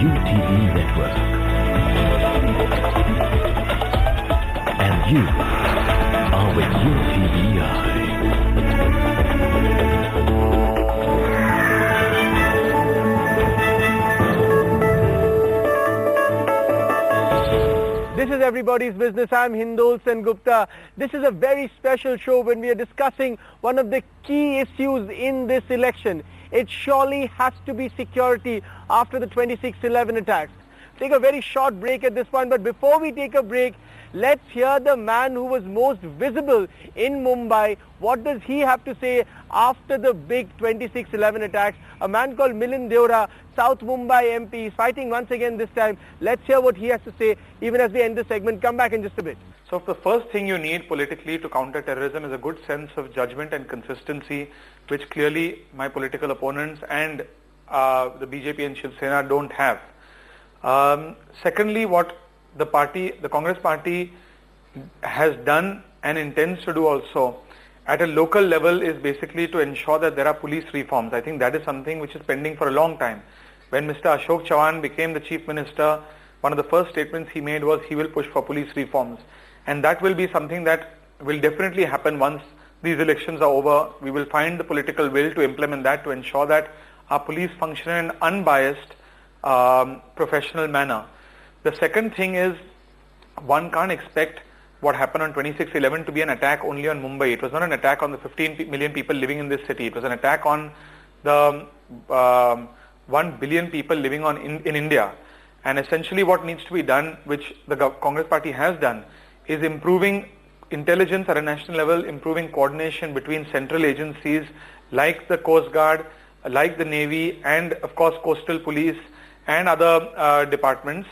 UTV network. And you are with UTVI. This is Everybody's Business. I'm Hindol Sen Gupta. This is a very special show when we are discussing one of the key issues in this election. It surely has to be security after the 26/11 attacks. Take a very short break at this point, but before we take a break, let's hear the man who was most visible in Mumbai. What does he have to say after the big 26/11 attacks? A man called Milind Deora, South Mumbai MP, is fighting once again this time. Let's hear what he has to say even as we end the segment. Come back in just a bit. So the first thing you need politically to counter terrorism is a good sense of judgment and consistency, which clearly my political opponents and the BJP and Shiv Sena don't have. Secondly, what the Congress party has done and intends to do also at a local level is basically to ensure that there are police reforms. I think that is something which is pending for a long time. When Mr. Ashok Chavan became the Chief Minister, one of the first statements he made was he will push for police reforms. And that will be something that will definitely happen once these elections are over. We will find the political will to implement that, to ensure that our police function in an unbiased, professional manner. The second thing is, one can't expect what happened on 26/11 to be an attack only on Mumbai. It was not an attack on the 15 million people living in this city. It was an attack on the 1 billion people living in India. And essentially what needs to be done, which the Congress party has done, is improving intelligence at a national level, improving coordination between central agencies like the Coast Guard, like the Navy, and of course Coastal Police and other departments.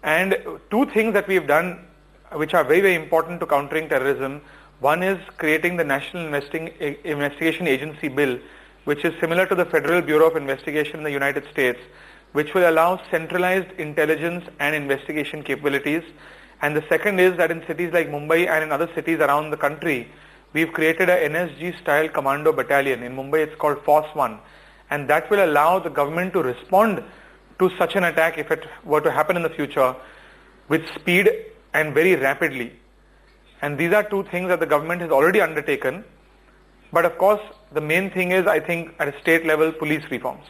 And two things that we've done which are very, very important to countering terrorism. One is creating the National Investigation Agency Bill, which is similar to the Federal Bureau of Investigation in the United States, which will allow centralized intelligence and investigation capabilities. And the second is that in cities like Mumbai and in other cities around the country, we've created a NSG-style commando battalion. In Mumbai, it's called Force 1. And that will allow the government to respond to such an attack if it were to happen in the future with speed and very rapidly. And these are two things that the government has already undertaken. But of course, the main thing is, I think, at a state level, police reforms.